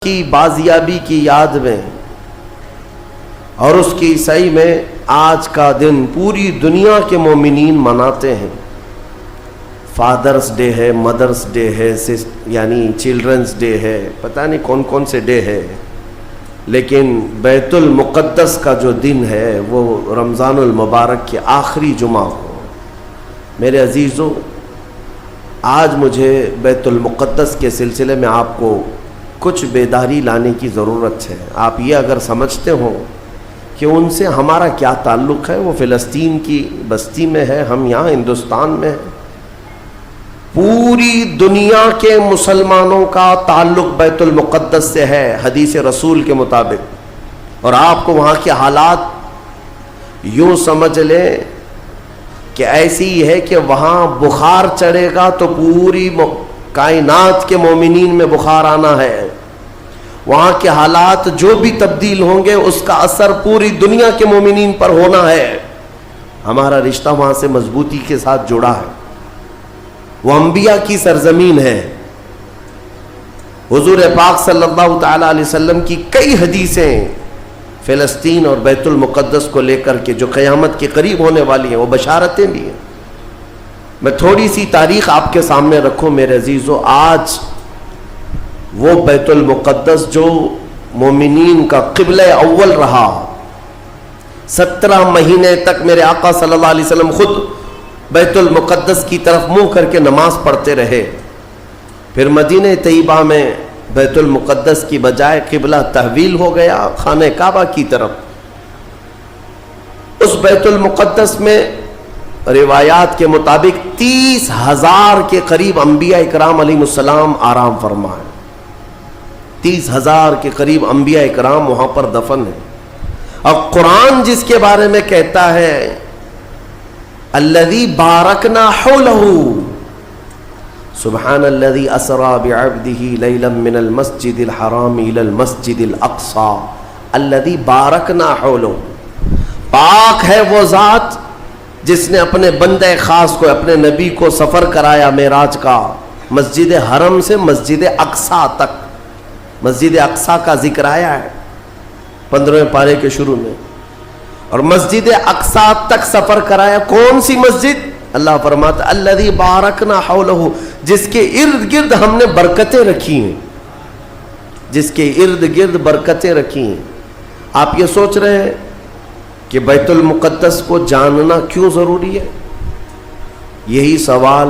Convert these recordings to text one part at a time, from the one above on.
کی بازیابی کی یاد میں اور اس کی عیسائی میں آج کا دن پوری دنیا کے مومنین مناتے ہیں۔ فادرز ڈے ہے، مدرز ڈے ہے، یعنی چلڈرنز ڈے ہے، پتہ نہیں کون کون سے ڈے ہے، لیکن بیت المقدس کا جو دن ہے وہ رمضان المبارک کے آخری جمعہ کو۔ میرے عزیزوں، آج مجھے بیت المقدس کے سلسلے میں آپ کو کچھ بیداری لانے کی ضرورت ہے۔ آپ یہ اگر سمجھتے ہو کہ ان سے ہمارا کیا تعلق ہے، وہ فلسطین کی بستی میں ہے، ہم یہاں ہندوستان میں ہیں، پوری دنیا کے مسلمانوں کا تعلق بیت المقدس سے ہے حدیث رسول کے مطابق، اور آپ کو وہاں کے حالات یوں سمجھ لیں کہ ایسی ہے کہ وہاں بخار چڑھے گا تو پوری کائنات کے مومنین میں بخار آنا ہے۔ وہاں کے حالات جو بھی تبدیل ہوں گے اس کا اثر پوری دنیا کے مومنین پر ہونا ہے۔ ہمارا رشتہ وہاں سے مضبوطی کے ساتھ جڑا ہے، وہ انبیاء کی سرزمین ہے۔ حضور پاک صلی اللہ تعالی علیہ وسلم کی کئی حدیثیں فلسطین اور بیت المقدس کو لے کر کے جو قیامت کے قریب ہونے والی ہیں، وہ بشارتیں بھی ہیں۔ میں تھوڑی سی تاریخ آپ کے سامنے رکھوں میرے عزیزو۔ آج وہ بیت المقدس جو مومنین کا قبلہ اول رہا، 17 مہینے تک میرے آقا صلی اللہ علیہ وسلم خود بیت المقدس کی طرف منہ کر کے نماز پڑھتے رہے، پھر مدینہ طیبہ میں بیت المقدس کی بجائے قبلہ تحویل ہو گیا خانہ کعبہ کی طرف۔ اس بیت المقدس میں روایات کے مطابق 30,000 کے قریب انبیاء اکرام علیہ السلام آرام فرما ہے۔ 30,000 کے قریب انبیاء اکرام وہاں پر دفن ہیں، اور قرآن جس کے بارے میں کہتا ہے الذی بارکنا حولہ، سبحان الذی اسری بعبدہ لیلا من المسجد الحرام الی المسجد الاقصی الذی بارکنا حولہ، پاک ہے وہ ذات جس نے اپنے بندے خاص کو، اپنے نبی کو سفر کرایا معراج کا، مسجد حرم سے مسجد اقصی تک۔ مسجد اقصی کا ذکر آیا ہے 15ویں پارے کے شروع میں، اور مسجد اقصی تک سفر کرایا۔ کون سی مسجد؟ اللہ فرماتا الذی بارکنا حولہ، جس کے ارد گرد ہم نے برکتیں رکھی ہیں، جس کے ارد گرد برکتیں رکھی ہیں۔ آپ یہ سوچ رہے ہیں کہ بیت المقدس کو جاننا کیوں ضروری ہے؟ یہی سوال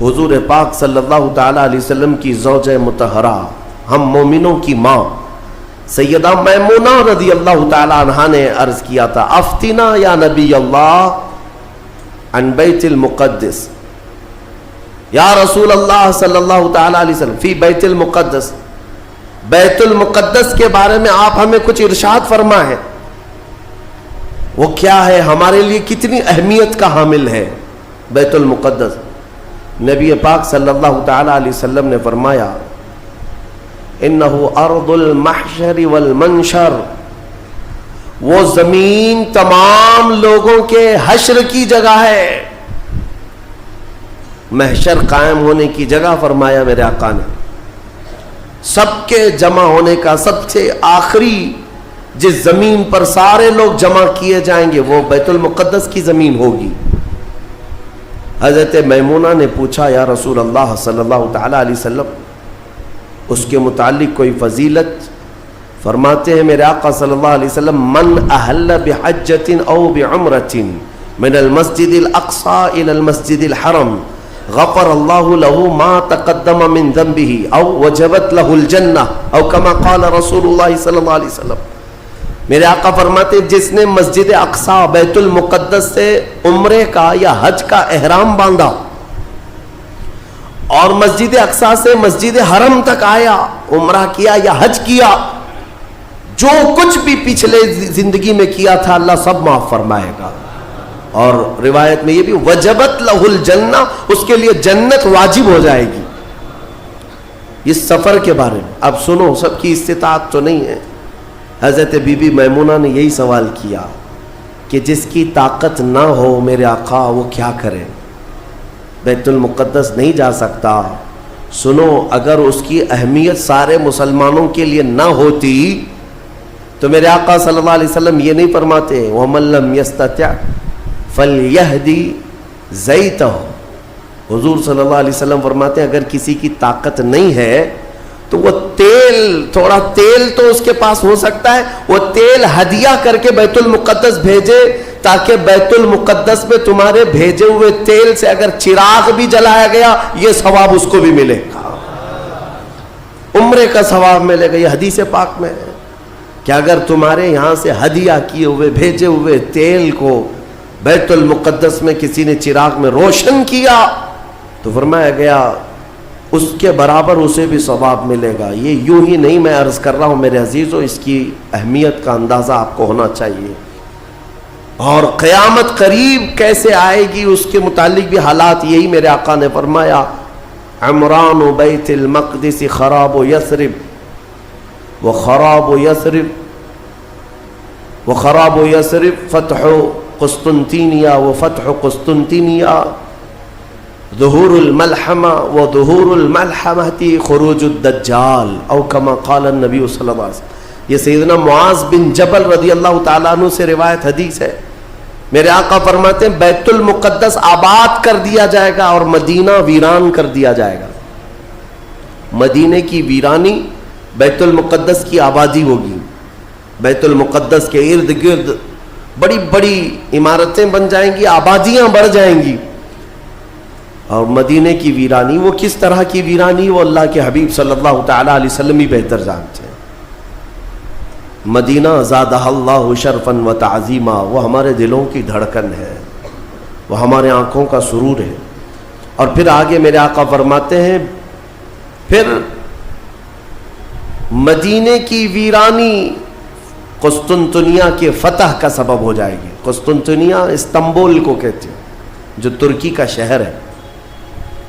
حضور پاک صلی اللہ تعالی علیہ وسلم کی زوجہ مطہرہ، ہم مومنوں کی ماں سیدہ میمونہ رضی اللہ تعالی عنہا نے عرض کیا تھا، افتنا یا نبی اللہ عن بیت المقدس، یا رسول اللہ صلی اللہ تعالی علیہ وسلم فی بیت المقدس، بیت المقدس کے بارے میں آپ ہمیں کچھ ارشاد فرمائیں، وہ کیا ہے، ہمارے لیے کتنی اہمیت کا حامل ہے بیت المقدس؟ نبی پاک صلی اللہ تعالی علیہ وسلم نے فرمایا انہ ارض المحشر والمنشر، وہ زمین تمام لوگوں کے حشر کی جگہ ہے، محشر قائم ہونے کی جگہ فرمایا میرے آقا نے۔ سب کے جمع ہونے کا سب سے آخری جس زمین پر سارے لوگ جمع کیے جائیں گے وہ بیت المقدس کی زمین ہوگی۔ حضرت میمونہ نے پوچھا یا رسول اللہ صلی اللہ تعالی علیہ وسلم اس کے متعلق کوئی فضیلت؟ فرماتے ہیں میرے آقا صلی اللہ علیہ وسلم من احل بحجۃ او بعمرۃ من المسجد الاقصی الى المسجد الحرم غفر اللہ له ما تقدم من ذنبه او وجبت له الجنہ او کما قال رسول اللہ صلی اللہ علیہ وسلم۔ میرے آقا فرماتے جس نے مسجد اقصی بیت المقدس سے عمرے کا یا حج کا احرام باندھا اور مسجد اقصی سے مسجد حرم تک آیا، عمرہ کیا یا حج کیا، جو کچھ بھی پچھلے زندگی میں کیا تھا اللہ سب معاف فرمائے گا۔ اور روایت میں یہ بھی وجبت لہ الجنہ، اس کے لیے جنت واجب ہو جائے گی۔ اس سفر کے بارے میں اب سنو، سب کی استطاعت تو نہیں ہے۔ حضرت بی بی میمونہ نے یہی سوال کیا کہ جس کی طاقت نہ ہو میرے آقا وہ کیا کرے؟ بیت المقدس نہیں جا سکتا، سنو اگر اس کی اہمیت سارے مسلمانوں کے لیے نہ ہوتی تو میرے آقا صلی اللہ علیہ وسلم یہ نہیں فرماتے وَمَن لَّمْ يَسْتَطِعْ فَلْيَهْدِ زَيْتَهُ. حضور صلی اللہ علیہ وسلم فرماتے ہیں اگر کسی کی طاقت نہیں ہے تو وہ تھوڑا تیل تو اس کے پاس ہو سکتا ہے، وہ تیل ہدیہ کر کے بیت المقدس بھیجے تاکہ بیت المقدس میں تمہارے بھیجے ہوئے تیل سے اگر چراغ بھی جلایا گیا یہ ثواب اس کو بھی ملے گا، عمرے کا ثواب ملے گا. یہ حدیث پاک میں ہے کہ اگر تمہارے یہاں سے ہدیہ کیے ہوئے بھیجے ہوئے تیل کو بیت المقدس میں کسی نے چراغ میں روشن کیا تو فرمایا گیا اس کے برابر اسے بھی ثواب ملے گا. یہ یوں ہی نہیں میں عرض کر رہا ہوں میرے عزیزو، اس کی اہمیت کا اندازہ آپ کو ہونا چاہیے. اور قیامت قریب کیسے آئے گی اس کے متعلق بھی حالات یہی میرے آقا نے فرمایا عمران بیت المقدس خراب یثرب وخراب یثرب فتح قسطنطینیہ وفتح قسطنطینیہ ظہور الملحمہ وظہور الملحمہ خروج الدجال او کما قال النبی صلی اللہ علیہ وسلم. یہ سیدنا معاذ بن جبل رضی اللہ تعالیٰ عنہ سے روایت حدیث ہے. میرے آقا فرماتے ہیں بیت المقدس آباد کر دیا جائے گا اور مدینہ ویران کر دیا جائے گا. مدینے کی ویرانی بیت المقدس کی آبادی ہوگی. بیت المقدس کے ارد گرد بڑی بڑی عمارتیں بن جائیں گی، آبادیاں بڑھ جائیں گی. اور مدینے کی ویرانی وہ کس طرح کی ویرانی وہ اللہ کے حبیب صلی اللہ تعالیٰ علیہ وسلم ہی بہتر جانتے ہیں. مدینہ زادہ اللہ شرفا و تعظیما، وہ ہمارے دلوں کی دھڑکن ہے، وہ ہمارے آنکھوں کا سرور ہے. اور پھر آگے میرے آقا فرماتے ہیں پھر مدینے کی ویرانی قسطنطنیہ کے فتح کا سبب ہو جائے گی. قسطنطنیہ استنبول کو کہتے ہیں جو ترکی کا شہر ہے.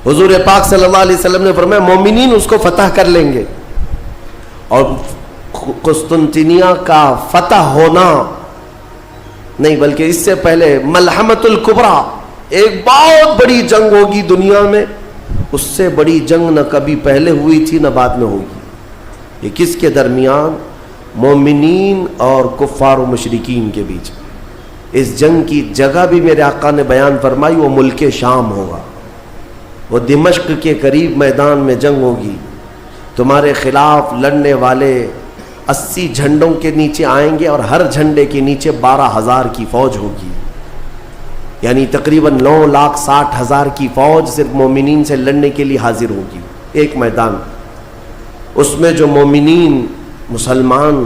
حضور پاک صلی اللہ علیہ وسلم نے فرمایا مومنین اس کو فتح کر لیں گے. اور قسطنطنیہ کا فتح ہونا نہیں بلکہ اس سے پہلے ملحمۃ الکبریٰ ایک بہت بڑی جنگ ہوگی دنیا میں. اس سے بڑی جنگ نہ کبھی پہلے ہوئی تھی نہ بعد میں ہوگی. یہ کس کے درمیان؟ مومنین اور کفار و مشرکین کے بیچ. اس جنگ کی جگہ بھی میرے آقا نے بیان فرمائی، وہ ملک شام ہوگا، وہ دمشق کے قریب میدان میں جنگ ہوگی. تمہارے خلاف لڑنے والے 80 جھنڈوں کے نیچے آئیں گے اور ہر جھنڈے کے نیچے 12,000 کی فوج ہوگی، یعنی تقریباً 9,60,000 کی فوج صرف مومنین سے لڑنے کے لیے حاضر ہوگی ایک میدان. اس میں جو مومنین مسلمان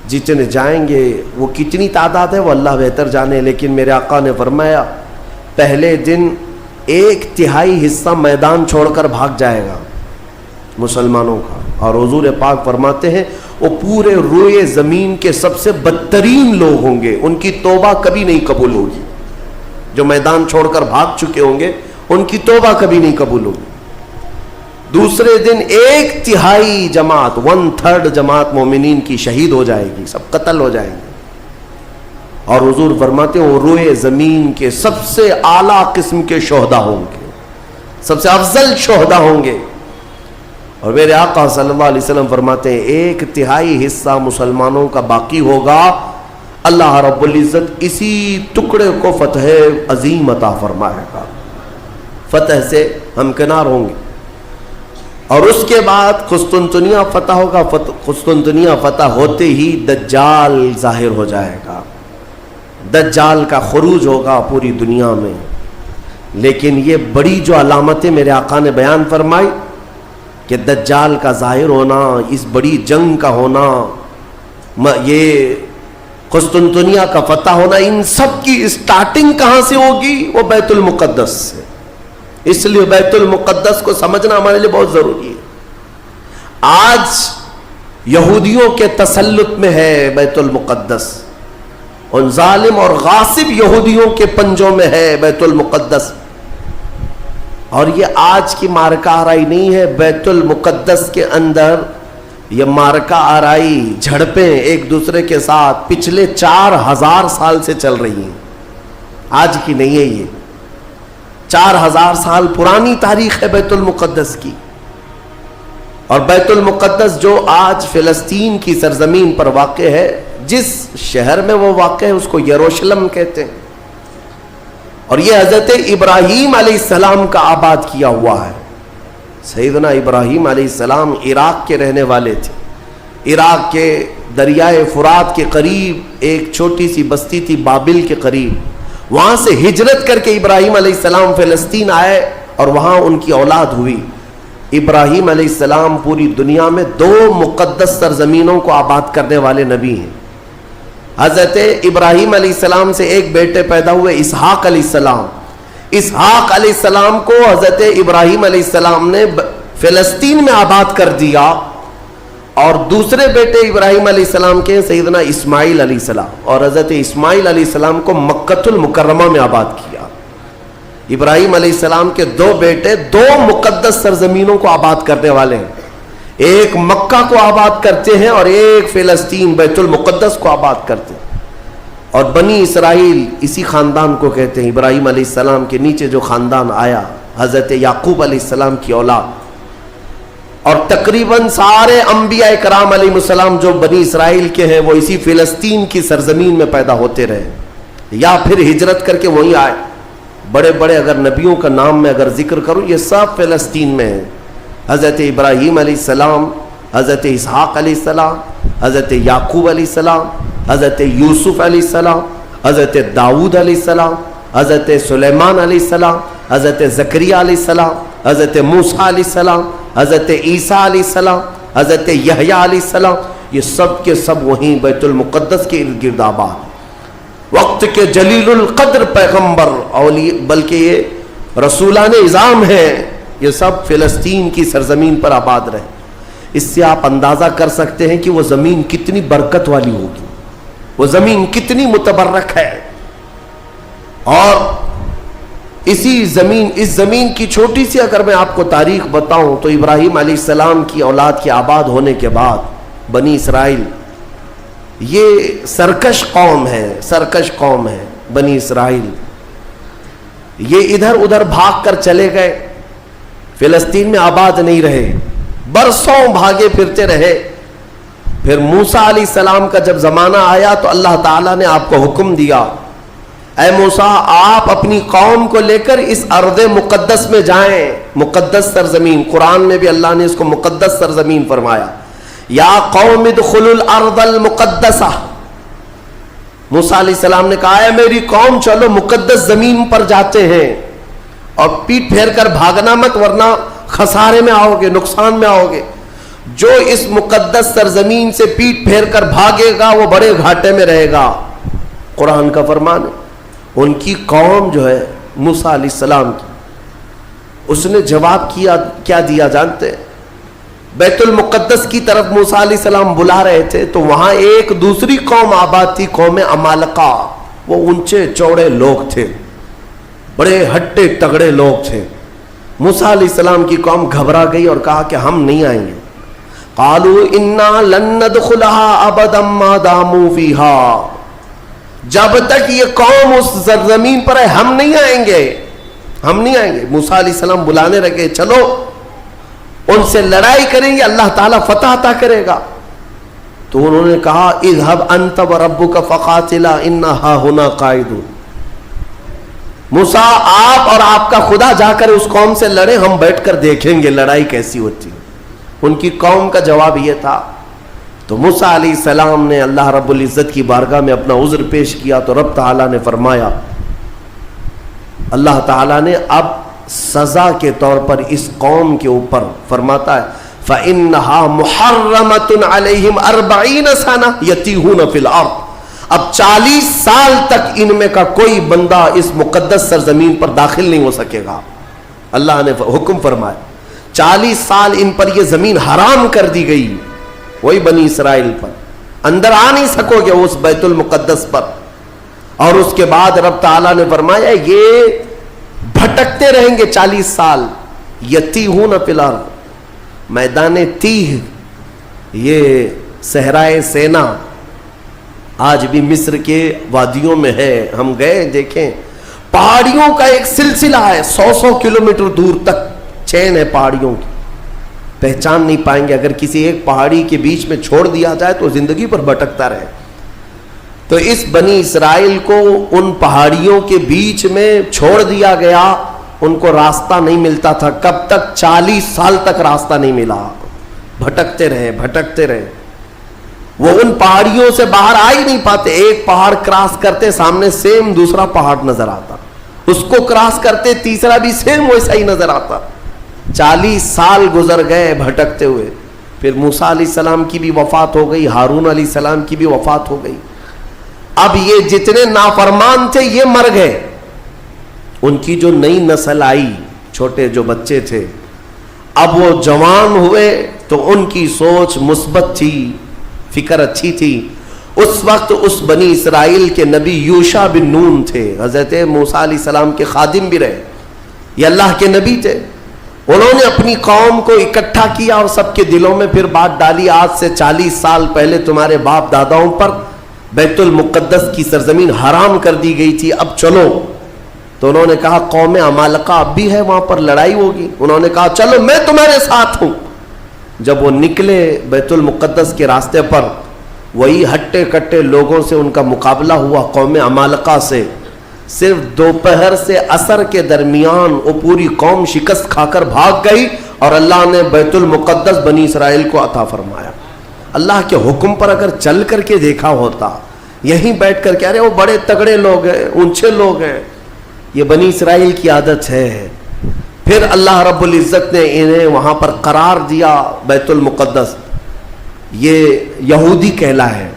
جتنے جائیں گے وہ کتنی تعداد ہے وہ اللہ بہتر جانے، لیکن میرے آقا نے فرمایا پہلے دن 1/3 حصہ میدان چھوڑ کر بھاگ جائے گا مسلمانوں کا. اور حضور پاک فرماتے ہیں وہ پورے روئے زمین کے سب سے بدترین لوگ ہوں گے، ان کی توبہ کبھی نہیں قبول ہوگی. جو میدان چھوڑ کر بھاگ چکے ہوں گے ان کی توبہ کبھی نہیں قبول ہوگی. دوسرے دن 1/3 جماعت 1/3 جماعت مومنین کی شہید ہو جائے گی، سب قتل ہو جائیں گے. اور حضور فرماتے ہیں وہ روئے زمین کے سب سے اعلیٰ قسم کے شہداء ہوں گے، سب سے افضل شہداء ہوں گے. اور میرے آقا صلی اللہ علیہ وسلم فرماتے ہیں 1/3 حصہ مسلمانوں کا باقی ہوگا، اللہ رب العزت اسی ٹکڑے کو فتح عظیم عطا فرمائے گا. فتح سے ہمکنار ہوں گے. اور اس کے بعد قسطنطنیہ فتح ہوگا. قسطنطنیہ فتح ہوتے ہی دجال ظاہر ہو جائے گا، دجال کا خروج ہوگا پوری دنیا میں. لیکن یہ بڑی جو علامتیں میرے آقا نے بیان فرمائی کہ دجال کا ظاہر ہونا، اس بڑی جنگ کا ہونا، یہ قسطنطنیہ کا فتح ہونا، ان سب کی اسٹارٹنگ کہاں سے ہوگی؟ وہ بیت المقدس سے. اس لیے بیت المقدس کو سمجھنا ہمارے لیے بہت ضروری ہے. آج یہودیوں کے تسلط میں ہے بیت المقدس، ان ظالم اور غاصب یہودیوں کے پنجوں میں ہے بیت المقدس. اور یہ آج کی مارکہ آرائی نہیں ہے. بیت المقدس کے اندر یہ مارکہ آرائی، جھڑپیں ایک دوسرے کے ساتھ پچھلے 4000 سال سے چل رہی ہیں، آج کی نہیں ہے. یہ 4000 سال پرانی تاریخ ہے بیت المقدس کی. اور بیت المقدس جو آج فلسطین کی سرزمین پر واقع ہے، جس شہر میں وہ واقع ہے اس کو یروشلم کہتے ہیں، اور یہ حضرت ابراہیم علیہ السلام کا آباد کیا ہوا ہے۔ سیدنا ابراہیم علیہ السلام عراق کے رہنے والے تھے۔ عراق کے دریائے فرات کے قریب ایک چھوٹی سی بستی تھی بابل کے قریب، وہاں سے ہجرت کر کے ابراہیم علیہ السلام فلسطین آئے اور وہاں ان کی اولاد ہوئی۔ ابراہیم علیہ السلام پوری دنیا میں 2 مقدس سرزمینوں کو آباد کرنے والے نبی ہیں۔ حضرت ابراہیم علیہ السلام سے ایک بیٹے پیدا ہوئے اسحاق علیہ السلام۔ اسحاق علیہ السلام کو حضرت ابراہیم علیہ السلام نے فلسطین میں آباد کر دیا، اور دوسرے بیٹے ابراہیم علیہ السلام کے سیدنا اسماعیل علیہ السلام، اور حضرت اسماعیل علیہ السلام کو مکۃ المکرمہ میں آباد کیا۔ ابراہیم علیہ السلام کے 2 بیٹے 2 مقدس سرزمینوں کو آباد کرنے والے ہیں، ایک مکہ کو آباد کرتے ہیں اور ایک فلسطین بیت المقدس کو آباد کرتے ہیں۔ اور بنی اسرائیل اسی خاندان کو کہتے ہیں۔ ابراہیم علیہ السلام کے نیچے جو خاندان آیا، حضرت یعقوب علیہ السلام کی اولاد، اور تقریباً سارے انبیاء کرام علیہ السلام جو بنی اسرائیل کے ہیں وہ اسی فلسطین کی سرزمین میں پیدا ہوتے رہے، یا پھر ہجرت کر کے وہیں آئے۔ بڑے بڑے اگر نبیوں کا نام میں اگر ذکر کروں، یہ سب فلسطین میں ہیں۔ حضرت ابراہیم علیہ السلام، حضرت اسحاق علیہ السلام، حضرت یعقوب علیہ السلام، حضرت یوسف علیہ السلام، حضرت داؤد علیہ السلام، حضرت سلیمان علیہ السلام، حضرت زکریا علیہ السلام، حضرت موسیٰ علیہ السلام، حضرت عیسیٰ علیہ السلام، حضرت یحییٰ علیہ السلام، یہ سب کے سب وہیں بیت المقدس کے ارد گرد آباد۔ وقت کے جلیل القدر پیغمبر بلکہ یہ رسولان اعظام ہیں، یہ سب فلسطین کی سرزمین پر آباد رہے۔ اس سے آپ اندازہ کر سکتے ہیں کہ وہ زمین کتنی برکت والی ہوگی، وہ زمین کتنی متبرک ہے۔ اور اس زمین کی چھوٹی سی اگر میں آپ کو تاریخ بتاؤں تو ابراہیم علیہ السلام کی اولاد کے آباد ہونے کے بعد بنی اسرائیل یہ سرکش قوم ہے بنی اسرائیل، یہ ادھر ادھر بھاگ کر چلے گئے، فلسطین میں آباد نہیں رہے، برسوں بھاگے پھرتے رہے۔ پھر موسیٰ علیہ السلام کا جب زمانہ آیا تو اللہ تعالیٰ نے آپ کو حکم دیا، اے موسیٰ آپ اپنی قوم کو لے کر اس ارض مقدس میں جائیں، مقدس سرزمین، قرآن میں بھی اللہ نے اس کو مقدس سرزمین فرمایا، یا قوم ادخلوا الارض المقدسہ۔ موسیٰ علیہ السلام نے کہا ہے میری قوم چلو مقدس زمین پر جاتے ہیں، اور پیٹ پھیر کر بھاگنا مت ورنہ خسارے میں آؤ گے، نقصان میں آؤ گے۔ جو اس مقدس سرزمین سے پیٹ پھیر کر بھاگے گا وہ بڑے گھاٹے میں رہے گا، قرآن کا فرمان ہے۔ ان کی قوم جو ہے موسیٰ علیہ السلام کی، اس نے جواب کیا دیا جانتے ہیں؟ بیت المقدس کی طرف موسیٰ علیہ السلام بلا رہے تھے تو وہاں ایک دوسری قوم آباد تھی، قوم عمالقہ۔ وہ اونچے چوڑے لوگ تھے، بڑے ہٹے تگڑے لوگ تھے۔ موسیٰ علیہ السلام کی قوم گھبرا گئی اور کہا کہ ہم نہیں آئیں گے۔ قالوا انا لن ندخلها ابدا ما داموا فيها، جب تک یہ قوم اس زمین پر ہے ہم نہیں آئیں گے، ہم نہیں آئیں گے۔ موسیٰ علیہ السلام بلانے لگے چلو ان سے لڑائی کریں گے، اللہ تعالیٰ فتح عطا کرے گا۔ تو انہوں نے کہا اذهب انت وربك فقاتلا انا هاهنا قاعدون، موسیٰ آپ اور آپ کا خدا جا کر اس قوم سے لڑیں، ہم بیٹھ کر دیکھیں گے لڑائی کیسی ہوتی۔ ان کی قوم کا جواب یہ تھا۔ تو موسیٰ علیہ السلام نے اللہ رب العزت کی بارگاہ میں اپنا عذر پیش کیا تو رب تعالیٰ نے فرمایا، اللہ تعالیٰ نے اب سزا کے طور پر اس قوم کے اوپر فرماتا ہے فَإِنَّهَا مُحَرَّمَةٌ عَلَيْهِمْ 40 سَنَةً يَتِيهُونَ فِي الْأَرْضِ، اب 40 سال تک ان میں کا کوئی بندہ اس مقدس سرزمین پر داخل نہیں ہو سکے گا۔ اللہ نے حکم فرمایا 40 سال ان پر یہ زمین حرام کر دی گئی، وہی بنی اسرائیل پر، اندر آ نہیں سکو گے اس بیت المقدس پر۔ اور اس کے بعد رب تعالیٰ نے فرمایا یہ بھٹکتے رہیں گے 40 سال، یتیہون فی الارض، میدان تیہ، یہ صحرائے سینا آج بھی مصر کے وادیوں میں ہے، ہم گئے دیکھیں، پہاڑیوں کا ایک سلسلہ ہے، 100 کلومیٹر دور تک چین ہے پہاڑیوں کی، پہچان نہیں پائیں گے. اگر کسی ایک پہاڑی کے بیچ میں چھوڑ دیا جائے تو زندگی پر بھٹکتا رہے. تو اس بنی اسرائیل کو ان پہاڑیوں کے بیچ میں چھوڑ دیا گیا. ان کو راستہ نہیں ملتا تھا. کب تک؟ 40 سال تک راستہ نہیں ملا. بھٹکتے رہے. وہ ان پہاڑیوں سے باہر آ ہی نہیں پاتے. ایک پہاڑ کراس کرتے سامنے سیم دوسرا پہاڑ نظر آتا, اس کو کراس کرتے تیسرا بھی سیم ویسا ہی نظر آتا. 40 سال گزر گئے بھٹکتے ہوئے. پھر موسیٰ علیہ السلام کی بھی وفات ہو گئی, ہارون علیہ السلام کی بھی وفات ہو گئی. اب یہ جتنے نافرمان تھے یہ مر گئے. ان کی جو نئی نسل آئی, چھوٹے جو بچے تھے, اب وہ جوان ہوئے تو ان کی سوچ مثبت تھی, فکر اچھی تھی. اس وقت اس بنی اسرائیل کے نبی یوشع بن نون تھے, حضرت موسیٰ علیہ السلام کے خادم بھی رہے, یہ اللہ کے نبی تھے. انہوں نے اپنی قوم کو اکٹھا کیا اور سب کے دلوں میں پھر بات ڈالی, آج سے 40 سال پہلے تمہارے باپ داداؤں پر بیت المقدس کی سرزمین حرام کر دی گئی تھی, اب چلو. تو انہوں نے کہا قوم عمالقہ اب بھی ہے, وہاں پر لڑائی ہوگی. انہوں نے کہا چلو میں تمہارے ساتھ ہوں. جب وہ نکلے بیت المقدس کے راستے پر, وہی ہٹے کٹے لوگوں سے ان کا مقابلہ ہوا, قوم عمالقہ سے. صرف دوپہر سے عصر کے درمیان وہ پوری قوم شکست کھا کر بھاگ گئی اور اللہ نے بیت المقدس بنی اسرائیل کو عطا فرمایا. اللہ کے حکم پر اگر چل کر کے دیکھا ہوتا, یہیں بیٹھ کر کے ارے وہ بڑے تگڑے لوگ ہیں, اونچے لوگ ہیں, یہ بنی اسرائیل کی عادت ہے. پھر اللہ رب العزت نے انہیں وہاں پر قرار دیا بیت المقدس. یہ یہودی کہلا ہے.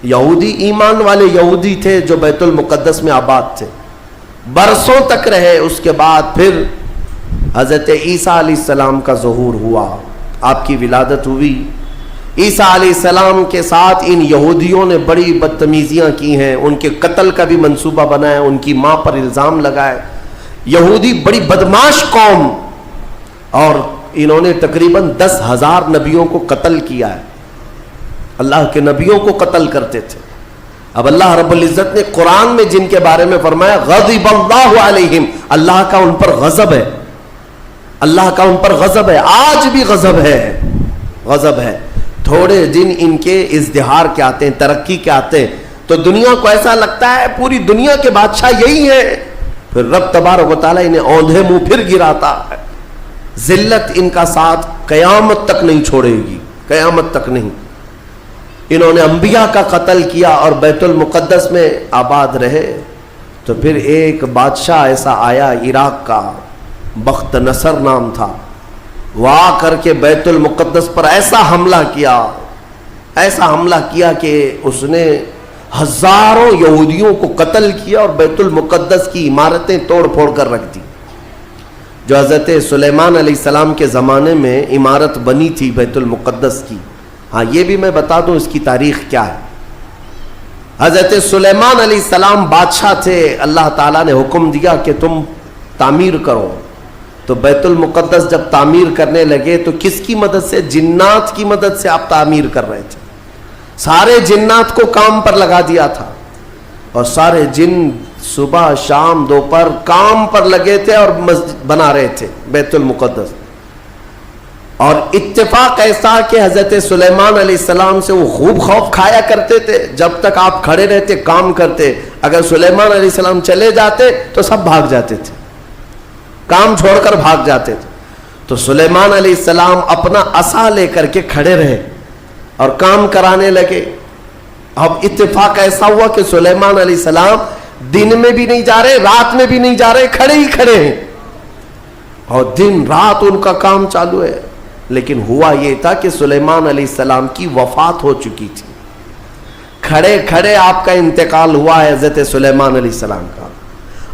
یہودی ایمان والے یہودی تھے جو بیت المقدس میں آباد تھے, برسوں تک رہے. اس کے بعد پھر حضرت عیسیٰ علیہ السلام کا ظہور ہوا, آپ کی ولادت ہوئی. عیسیٰ علیہ السلام کے ساتھ ان یہودیوں نے بڑی بدتمیزیاں کی ہیں, ان کے قتل کا بھی منصوبہ بنایا, ان کی ماں پر الزام لگائے. یہودی بڑی بدماش قوم, اور انہوں نے تقریباً 10,000 نبیوں کو قتل کیا ہے. اللہ کے نبیوں کو قتل کرتے تھے. اب اللہ رب العزت نے قرآن میں جن کے بارے میں فرمایا غضب اللہ علیہم, اللہ کا ان پر غضب ہے, اللہ کا ان پر غضب ہے, آج بھی غضب ہے. تھوڑے دن ان کے ازدہار کے آتے ہیں, ترقی کے آتے ہیں, تو دنیا کو ایسا لگتا ہے پوری دنیا کے بادشاہ یہی ہیں. پھر رب تبارک و تعالیٰ انہیں اوندھے منہ پھر گراتا ہے. ذلت ان کا ساتھ قیامت تک نہیں چھوڑے گی, قیامت تک نہیں. انہوں نے انبیاء کا قتل کیا اور بیت المقدس میں آباد رہے. تو پھر ایک بادشاہ ایسا آیا عراق کا, بخت نصر نام تھا. وہ آ کر کے بیت المقدس پر ایسا حملہ کیا کہ اس نے ہزاروں یہودیوں کو قتل کیا اور بیت المقدس کی عمارتیں توڑ پھوڑ کر رکھ دی. جو حضرت سلیمان علیہ السلام کے زمانے میں عمارت بنی تھی بیت المقدس کی. ہاں یہ بھی میں بتا دوں اس کی تاریخ کیا ہے. حضرت سلیمان علیہ السلام بادشاہ تھے, اللہ تعالیٰ نے حکم دیا کہ تم تعمیر کرو. تو بیت المقدس جب تعمیر کرنے لگے تو کس کی مدد سے؟ جنات کی مدد سے آپ تعمیر کر رہے تھے. سارے جنات کو کام پر لگا دیا تھا, اور سارے جن صبح شام دوپہر کام پر لگے تھے اور مسجد بنا رہے تھے بیت المقدس. اور اتفاق ایسا کہ حضرت سلیمان علیہ السلام سے وہ خوب خوف کھایا کرتے تھے. جب تک آپ کھڑے رہتے کام کرتے, اگر سلیمان علیہ السلام چلے جاتے تو سب بھاگ جاتے تھے, کام چھوڑ کر بھاگ جاتے تھے. تو سلیمان علیہ السلام اپنا عصا لے کر کے کھڑے رہے اور کام کرانے لگے. اب اتفاق ایسا ہوا کہ سلیمان علیہ السلام دن میں بھی نہیں جا رہے, رات میں بھی نہیں جا رہے, کھڑے ہی کھڑے ہیں, اور دن رات ان کا کام چالو ہے. لیکن ہوا یہ تھا کہ سلیمان علیہ السلام کی وفات ہو چکی تھی. کھڑے کھڑے آپ کا انتقال ہوا ہے حضرت سلیمان علیہ السلام کا,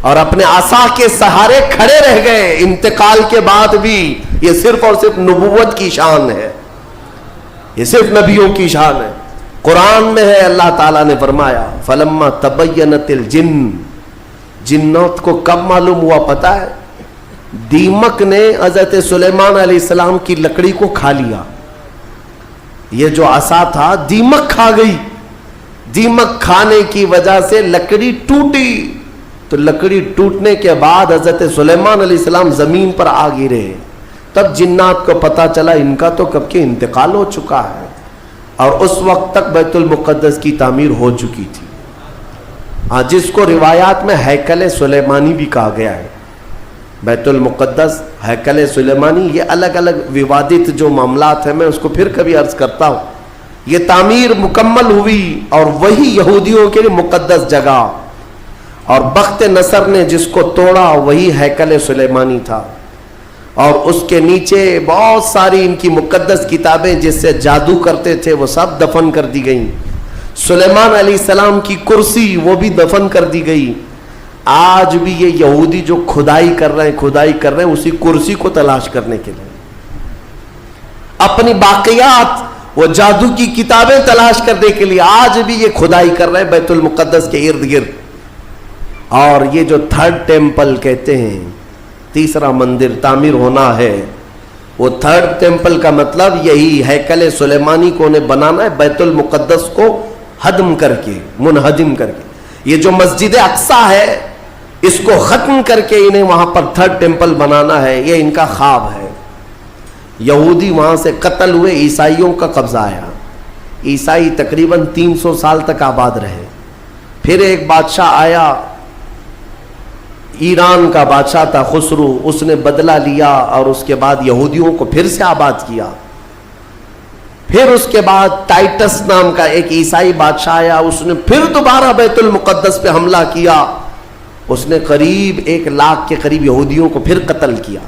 اور اپنے عصا کے سہارے کھڑے رہ گئے. انتقال کے بعد بھی یہ صرف اور صرف نبوت کی شان ہے, یہ صرف نبیوں کی شان ہے. قرآن میں ہے, اللہ تعالیٰ نے فرمایا فلما تبینت الجن, جنات کو کب معلوم ہوا پتا ہے؟ دیمک نے حضرت سلیمان علیہ السلام کی لکڑی کو کھا لیا. یہ جو عصا تھا دیمک کھا گئی. دیمک کھانے کی وجہ سے لکڑی ٹوٹی. تو لکڑی ٹوٹنے کے بعد حضرت سلیمان علیہ السلام زمین پر آ گرے. تب جنات کو پتا چلا ان کا تو کب کے انتقال ہو چکا ہے، اور اس وقت تک بیت المقدس کی تعمیر ہو چکی تھی، ہاں، جس کو روایات میں ہیکل سلیمانی بھی کہا گیا ہے۔ بیت المقدس، ہیکل سلیمانی، یہ الگ الگ ووادت جو معاملات ہیں، میں اس کو پھر کبھی عرض کرتا ہوں۔ یہ تعمیر مکمل ہوئی اور وہی یہودیوں کے لیے مقدس جگہ، اور بخت نصر نے جس کو توڑا وہی ہیکل سلیمانی تھا، اور اس کے نیچے بہت ساری ان کی مقدس کتابیں جس سے جادو کرتے تھے وہ سب دفن کر دی گئیں۔ سلیمان علیہ السلام کی کرسی وہ بھی دفن کر دی گئی۔ آج بھی یہ یہودی جو کھدائی کر رہے ہیں اسی کرسی کو تلاش کرنے کے لیے، اپنی باقیات، وہ جادو کی کتابیں تلاش کرنے کے لیے آج بھی یہ کھدائی کر رہے ہیں بیت المقدس کے ارد گرد۔ اور یہ جو تھرڈ ٹیمپل کہتے ہیں، تیسرا مندر تعمیر ہونا ہے، وہ تھرڈ ٹیمپل کا مطلب یہی ہیکل سلیمانی کو انہیں بنانا ہے، بیت المقدس کو ہدم کر کے، منہدم کر کے۔ یہ جو مسجد اقصیٰ ہے اس کو ختم کر کے انہیں وہاں پر تھرڈ ٹیمپل بنانا ہے، یہ ان کا خواب ہے۔ یہودی وہاں سے قتل ہوئے، عیسائیوں کا قبضہ آیا، عیسائی تقریباً 300 سال تک آباد رہے۔ پھر ایک بادشاہ آیا، ایران کا بادشاہ تھا خسرو، اس نے بدلہ لیا اور اس کے بعد یہودیوں کو پھر سے آباد کیا۔ پھر اس کے بعد ٹائٹس نام کا ایک عیسائی بادشاہ آیا، اس نے پھر دوبارہ بیت المقدس پہ حملہ کیا، اس نے قریب 1 لاکھ کے قریب یہودیوں کو پھر قتل کیا۔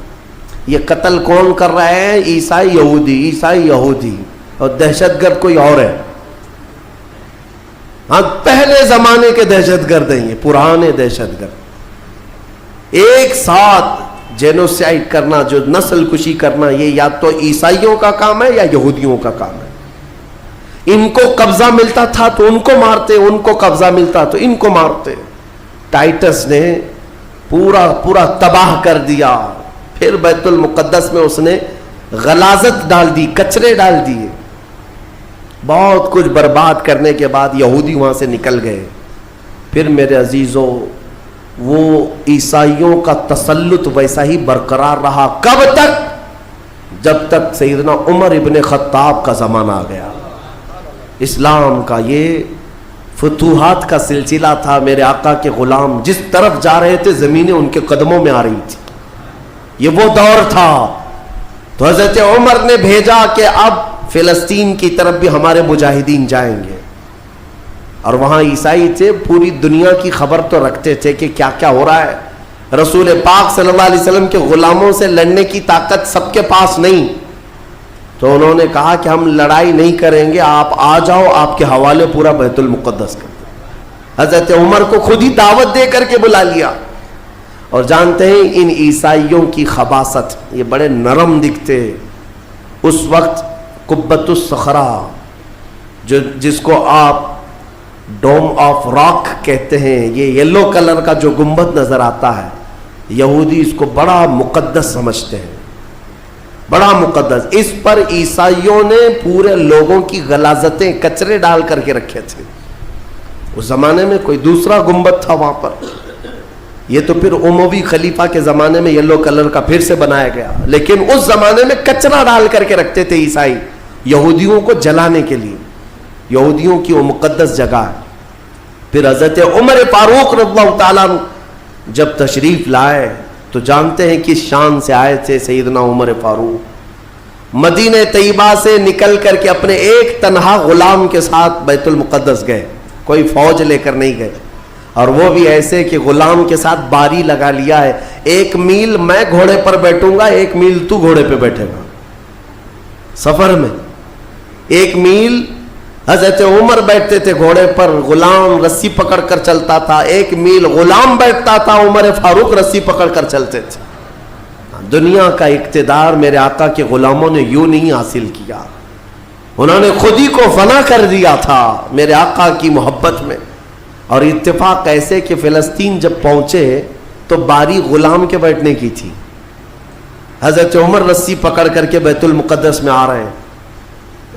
یہ قتل کون کر رہے ہیں؟ عیسائی یہودی، اور دہشت گرد کوئی اور ہے۔ ہاں، پہلے زمانے کے دہشت گرد ہیں یہ، پرانے دہشت گرد۔ ایک ساتھ جینوسائیڈ کرنا، جو نسل کشی کرنا، یہ یا تو عیسائیوں کا کام ہے یا یہودیوں کا کام ہے۔ ان کو قبضہ ملتا تھا تو ان کو مارتے، ان کو قبضہ ملتا تو ان کو مارتے۔ ٹائٹس نے پورا تباہ کر دیا۔ پھر بیت المقدس میں اس نے غلاظت ڈال دی، کچرے ڈال دیے، بہت کچھ برباد کرنے کے بعد یہودی وہاں سے نکل گئے۔ پھر میرے عزیزوں، وہ عیسائیوں کا تسلط ویسا ہی برقرار رہا۔ کب تک؟ جب تک سیدنا عمر ابن خطاب کا زمانہ آ گیا۔ اسلام کا یہ فتوحات کا سلسلہ تھا۔ میرے آقا کے غلام جس طرف جا رہے تھے زمینیں ان کے قدموں میں آ رہی تھی، یہ وہ دور تھا۔ تو حضرت عمر نے بھیجا کہ اب فلسطین کی طرف بھی ہمارے مجاہدین جائیں گے، اور وہاں عیسائی تھے، پوری دنیا کی خبر تو رکھتے تھے کہ کیا کیا ہو رہا ہے۔ رسول پاک صلی اللہ علیہ وسلم کے غلاموں سے لڑنے کی طاقت سب کے پاس نہیں، تو انہوں نے کہا کہ ہم لڑائی نہیں کریں گے، آپ آ جاؤ، آپ کے حوالے پورا بیت المقدس کر دیں۔ حضرت عمر کو خود ہی دعوت دے کر کے بلا لیا۔ اور جانتے ہیں ان عیسائیوں کی خباثت، یہ بڑے نرم دکھتے۔ اس وقت قبۃ الصخرہ، جس کو آپ ڈوم آف راک کہتے ہیں، یہ یلو کلر کا جو گنبد نظر آتا ہے، یہودی اس کو بڑا مقدس سمجھتے ہیں، بڑا مقدس۔ اس پر عیسائیوں نے پورے لوگوں کی غلاظتیں، کچرے ڈال کر کے رکھے تھے۔ اس زمانے میں کوئی دوسرا گنبد تھا وہاں پر، یہ تو پھر اموی خلیفہ کے زمانے میں یلو کلر کا پھر سے بنایا گیا، لیکن اس زمانے میں کچرا ڈال کر کے رکھتے تھے عیسائی، یہودیوں کو جلانے کے لیے۔ یہودیوں کی وہ مقدس جگہ ہے۔ پھر حضرت عمر فاروق رضی اللہ تعالیٰ جب تشریف لائے تو جانتے ہیں کس شان سے آئے تھے سیدنا عمر فاروق۔ مدینہ طیبہ سے نکل کر کے اپنے ایک تنہا غلام کے ساتھ بیت المقدس گئے، کوئی فوج لے کر نہیں گئے، اور وہ بھی ایسے کہ غلام کے ساتھ باری لگا لیا ہے، 1 میل میں گھوڑے پر بیٹھوں گا، 1 میل تو گھوڑے پہ بیٹھے گا۔ سفر میں 1 میل حضرت عمر بیٹھتے تھے گھوڑے پر، غلام رسی پکڑ کر چلتا تھا، 1 میل غلام بیٹھتا تھا، عمر فاروق رسی پکڑ کر چلتے تھے۔ دنیا کا اقتدار میرے آقا کے غلاموں نے یوں نہیں حاصل کیا، انہوں نے خود ہی کو فنا کر دیا تھا میرے آقا کی محبت میں۔ اور اتفاق ایسے کہ فلسطین جب پہنچے تو باری غلام کے بیٹھنے کی تھی، حضرت عمر رسی پکڑ کر کے بیت المقدس میں آ رہے ہیں،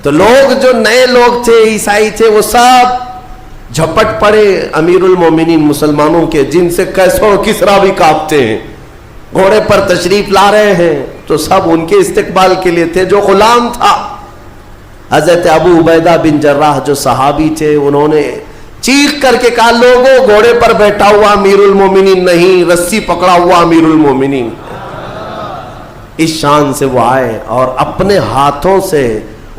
تو لوگ جو نئے لوگ تھے، عیسائی تھے، وہ سب جھپٹ پڑے امیر المومنین مسلمانوں کے، جن سے کیسر و کسریٰ بھی کانپتے ہیں، گھوڑے پر تشریف لا رہے ہیں، تو سب ان کے استقبال کے لیے تھے. جو غلام تھا حضرت ابو عبیدہ بن جراح جو صحابی تھے, انہوں نے چیخ کر کے کہا لوگوں گھوڑے پر بیٹھا ہوا امیر المومنین نہیں, رسی پکڑا ہوا امیر المومنین. اس شان سے وہ آئے اور اپنے ہاتھوں سے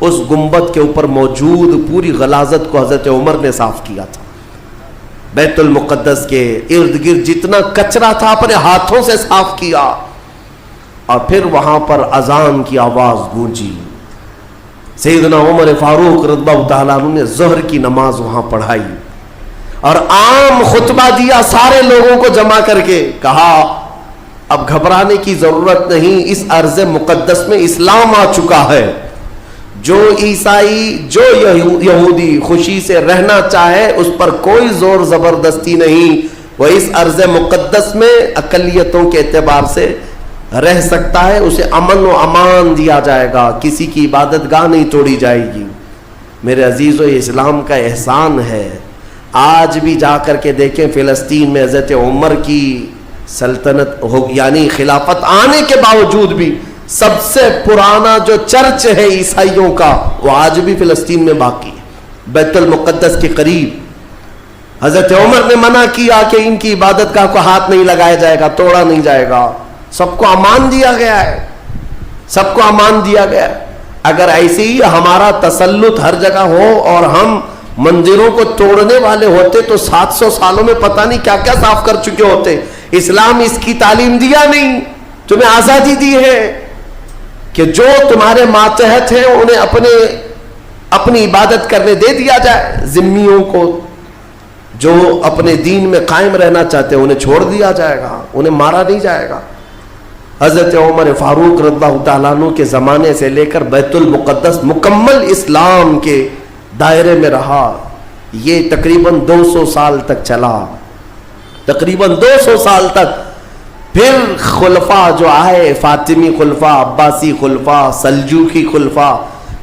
اس گنبد کے اوپر موجود پوری غلاظت کو حضرت عمر نے صاف کیا تھا. بیت المقدس کے ارد گرد جتنا کچرا تھا اپنے ہاتھوں سے صاف کیا, اور پھر وہاں پر اذان کی آواز گونجی. سیدنا عمر فاروق رضی اللہ تعالیٰ عنہ نے ظہر کی نماز وہاں پڑھائی اور عام خطبہ دیا سارے لوگوں کو جمع کر کے. کہا اب گھبرانے کی ضرورت نہیں, اس ارض مقدس میں اسلام آ چکا ہے. جو عیسائی جو یہودی خوشی سے رہنا چاہے اس پر کوئی زور زبردستی نہیں, وہ اس ارض مقدس میں اقلیتوں کے اعتبار سے رہ سکتا ہے. اسے امن و امان دیا جائے گا, کسی کی عبادت گاہ نہیں توڑی جائے گی. میرے عزیزو, یہ اسلام کا احسان ہے. آج بھی جا کر کے دیکھیں فلسطین میں حضرت عمر کی سلطنت یعنی خلافت آنے کے باوجود بھی سب سے پرانا جو چرچ ہے عیسائیوں کا وہ آج بھی فلسطین میں باقی ہے, بیت المقدس کے قریب. حضرت عمر نے منع کیا کہ ان کی عبادت گاہ کو ہاتھ نہیں لگایا جائے گا, توڑا نہیں جائے گا. سب کو امان دیا گیا ہے, سب کو امان دیا گیا ہے. اگر ایسے ہی ہمارا تسلط ہر جگہ ہو اور ہم مندروں کو توڑنے والے ہوتے تو 700 سالوں میں پتہ نہیں کیا کیا صاف کر چکے ہوتے. اسلام اس کی تعلیم دیا نہیں, تمہیں آزادی دی ہے کہ جو تمہارے ماتحت ہیں انہیں اپنی عبادت کرنے دے دیا جائے. ذمیوں کو جو اپنے دین میں قائم رہنا چاہتے ہیں انہیں چھوڑ دیا جائے گا, انہیں مارا نہیں جائے گا. حضرت عمر فاروق رضی اللہ تعالیٰ عنہ کے زمانے سے لے کر بیت المقدس مکمل اسلام کے دائرے میں رہا. یہ تقریباً 200 سال تک چلا, تقریباً 200 سال تک. پھر خلفاء جو آئے, فاطمی خلفاء, عباسی خلفاء, سلجوقی خلفاء,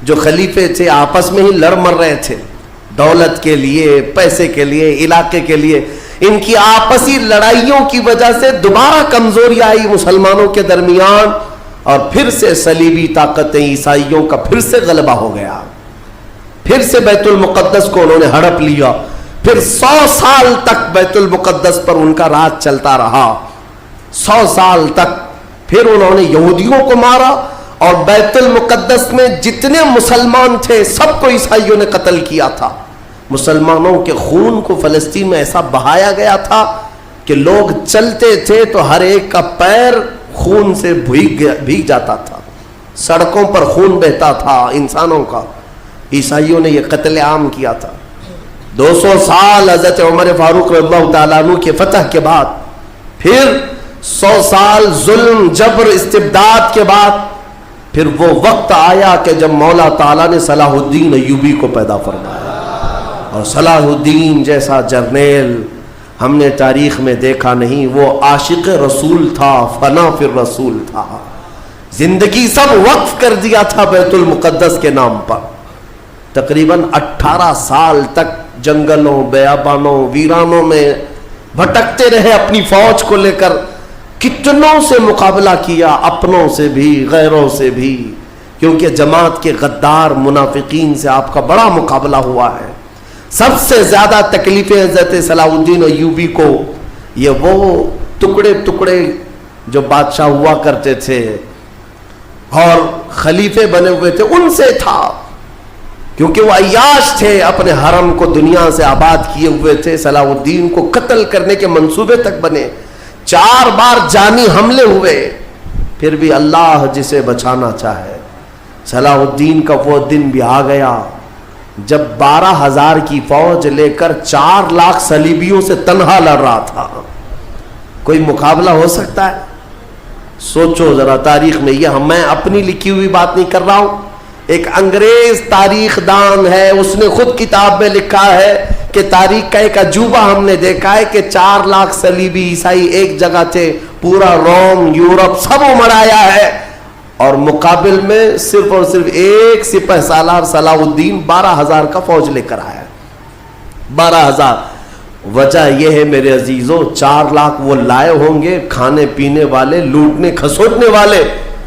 جو خلیفے تھے آپس میں ہی لڑ مر رہے تھے دولت کے لیے, پیسے کے لیے, علاقے کے لیے. ان کی آپسی لڑائیوں کی وجہ سے دوبارہ کمزوری آئی مسلمانوں کے درمیان, اور پھر سے صلیبی طاقتیں عیسائیوں کا پھر سے غلبہ ہو گیا. پھر سے بیت المقدس کو انہوں نے ہڑپ لیا. پھر 100 سال تک بیت المقدس پر ان کا راج چلتا رہا, 100 سال تک. پھر انہوں نے یہودیوں کو مارا اور بیت المقدس میں جتنے مسلمان تھے سب کو عیسائیوں نے قتل کیا تھا. مسلمانوں کے خون کو فلسطین میں ایسا بہایا گیا تھا کہ لوگ چلتے تھے تو ہر ایک کا پیر خون سے بھیگ جاتا تھا, سڑکوں پر خون بہتا تھا انسانوں کا. عیسائیوں نے یہ قتل عام کیا تھا. 200 سال حضرت عمر فاروق رضی اللہ تعالیٰ عنہ کے فتح کے بعد, پھر 100 سال ظلم جبر استبداد کے بعد, پھر وہ وقت آیا کہ جب مولا تعالیٰ نے صلاح الدین ایوبی کو پیدا فرمایا. اور صلاح الدین جیسا جرنیل ہم نے تاریخ میں دیکھا نہیں. وہ عاشق رسول تھا, فنا فی الرسول تھا, زندگی سب وقف کر دیا تھا بیت المقدس کے نام پر. تقریباً 18 سال تک جنگلوں, بیابانوں, ویرانوں میں بھٹکتے رہے اپنی فوج کو لے کر. کتنوں سے مقابلہ کیا, اپنوں سے بھی غیروں سے بھی, کیونکہ جماعت کے غدار منافقین سے آپ کا بڑا مقابلہ ہوا ہے. سب سے زیادہ تکلیفیں حضرت صلاح الدین ایوبی کو یہ وہ ٹکڑے ٹکڑے جو بادشاہ ہوا کرتے تھے اور خلیفے بنے ہوئے تھے ان سے تھا, کیونکہ وہ عیاش تھے, اپنے حرم کو دنیا سے آباد کیے ہوئے تھے. صلاح الدین کو قتل کرنے کے منصوبے تک بنے, 4 بار جانی حملے ہوئے, پھر بھی اللہ جسے بچانا چاہے. صلاح الدین کا وہ دن بھی آ گیا جب 12,000 کی فوج لے کر 4 لاکھ صلیبیوں سے تنہا لڑ رہا تھا. کوئی مقابلہ ہو سکتا ہے؟ سوچو ذرا تاریخ میں. یہ میں اپنی لکھی ہوئی بات نہیں کر رہا ہوں, ایک انگریز تاریخ دان ہے, اس نے خود کتاب میں لکھا ہے کہ تاریخ کا ایک عجوبہ ہم نے دیکھا ہے کہ 4 لاکھ صلیبی عیسائی ایک جگہ تھے, پورا روم, یورپ سب امڑایا ہے, اور مقابل میں صرف اور صرف ایک سپہ سالار صلاح الدین 12,000 کا فوج لے کر آیا. 12,000. وجہ یہ ہے میرے عزیزوں, 4 لاکھ وہ لائے ہوں گے, کھانے پینے والے, لوٹنے کھسوٹنے والے,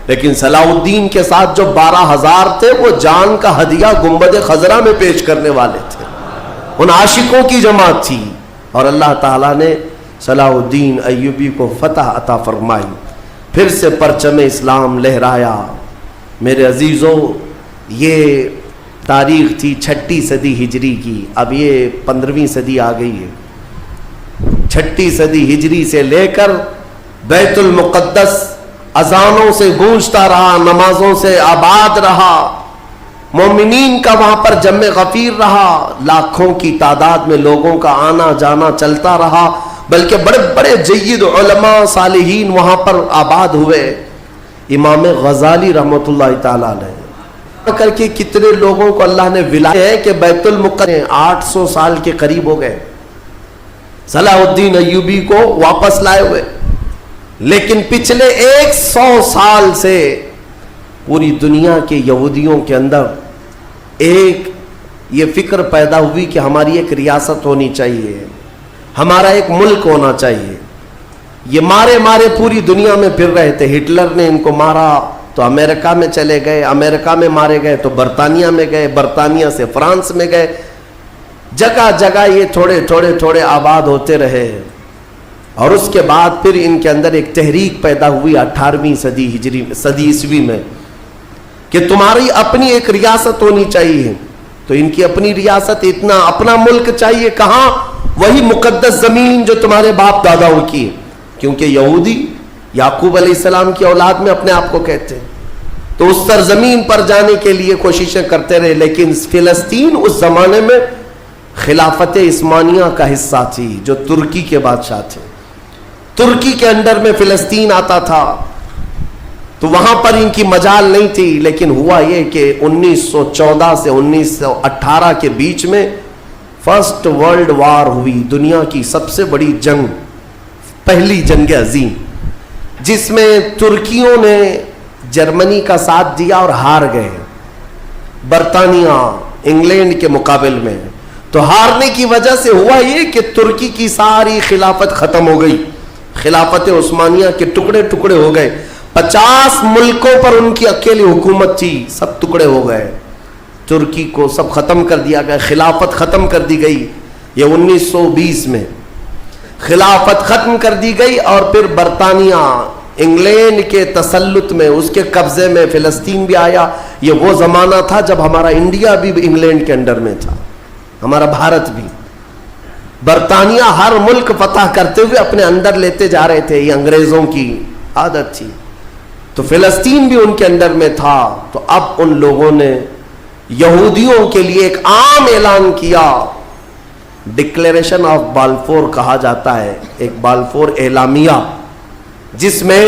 لیکن صلاح الدین کے ساتھ جو 12,000 تھے وہ جان کا ہدیہ گنبد خضرا میں پیش کرنے والے تھے، ان عاشقوں کی جماعت تھی، اور اللہ تعالیٰ نے صلاح الدین ایوبی کو فتح عطا فرمائی، پھر سے پرچم اسلام لہرایا۔ میرے عزیزوں، یہ تاریخ تھی 6 صدی ہجری کی، اب یہ 15ویں صدی آ گئی ہے۔ 6 صدی ہجری سے لے کر بیت المقدس اذانوں سے گونجتا رہا، نمازوں سے آباد رہا، مومنین کا وہاں پر جمع غفیر رہا، لاکھوں کی تعداد میں لوگوں کا آنا جانا چلتا رہا، بلکہ بڑے بڑے جید علماء صالحین وہاں پر آباد ہوئے۔ امام غزالی رحمۃ اللہ تعالیٰ علیہ کر کے کتنے لوگوں کو اللہ نے ولایت ہے کہ بیت المقدس 800 سال کے قریب ہو گئے صلاح الدین ایوبی کو واپس لائے ہوئے، لیکن پچھلے 100 سال سے پوری دنیا کے یہودیوں کے اندر ایک یہ فکر پیدا ہوئی کہ ہماری ایک ریاست ہونی چاہیے، ہمارا ایک ملک ہونا چاہیے۔ یہ مارے مارے پوری دنیا میں پھر رہے تھے، ہٹلر نے ان کو مارا تو امریکہ میں چلے گئے، امریکہ میں مارے گئے تو برطانیہ میں گئے، برطانیہ سے فرانس میں گئے، جگہ جگہ یہ تھوڑے تھوڑے تھوڑے آباد ہوتے رہے، اور اس کے بعد پھر ان کے اندر ایک تحریک پیدا ہوئی 18ویں صدی عیسوی میں کہ تمہاری اپنی ایک ریاست ہونی چاہیے۔ تو ان کی اپنی ریاست، اتنا اپنا ملک چاہیے، کہاں؟ وہی مقدس زمین جو تمہارے باپ داداؤں کی ہے، کیونکہ یہودی یعقوب علیہ السلام کی اولاد میں اپنے آپ کو کہتے ہیں، تو اس سرزمین پر جانے کے لیے کوششیں کرتے رہے۔ لیکن فلسطین اس زمانے میں خلافت عثمانیہ کا حصہ تھی، جو ترکی کے بادشاہ تھے، ترکی کے انڈر میں فلسطین آتا تھا، تو وہاں پر ان کی مجال نہیں تھی۔ لیکن ہوا یہ کہ 1914 سے 1918 کے بیچ میں فرسٹ ورلڈ وار ہوئی، دنیا کی سب سے بڑی جنگ، پہلی جنگ عظیم، جس میں ترکیوں نے جرمنی کا ساتھ دیا اور ہار گئے برطانیہ انگلینڈ کے مقابل میں۔ تو ہارنے کی وجہ سے ہوا یہ کہ ترکی کی ساری خلافت ختم ہو گئی، خلافت عثمانیہ کے ٹکڑے ٹکڑے ہو گئے، 50 ملکوں پر ان کی اکیلی حکومت تھی، سب ٹکڑے ہو گئے، ترکی کو سب ختم کر دیا گیا، خلافت ختم کر دی گئی۔ یہ 1920 میں خلافت ختم کر دی گئی، اور پھر برطانیہ انگلینڈ کے تسلط میں، اس کے قبضے میں فلسطین بھی آیا۔ یہ وہ زمانہ تھا جب ہمارا انڈیا بھی انگلینڈ کے انڈر میں تھا، ہمارا بھارت بھی۔ برطانیہ ہر ملک فتح کرتے ہوئے اپنے اندر لیتے جا رہے تھے، یہ انگریزوں کی عادت تھی۔ تو فلسطین بھی ان کے اندر میں تھا۔ تو اب ان لوگوں نے یہودیوں کے لیے ایک عام اعلان کیا، ڈکلیریشن آف بالفور کہا جاتا ہے، ایک بالفور اعلامیہ، جس میں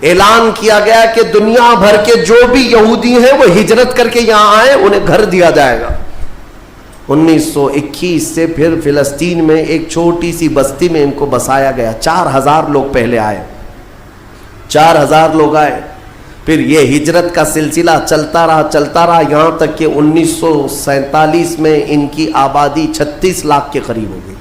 اعلان کیا گیا کہ دنیا بھر کے جو بھی یہودی ہیں وہ ہجرت کر کے یہاں آئے، انہیں گھر دیا جائے گا۔ 1921 سے پھر فلسطین میں ایک چھوٹی سی بستی میں ان کو بسایا گیا، 4000 لوگ پہلے آئے، 4000 لوگ آئے، پھر یہ ہجرت کا سلسلہ چلتا رہا یہاں تک کہ 1947 میں ان کی آبادی 36 لاکھ کے قریب ہو گئی۔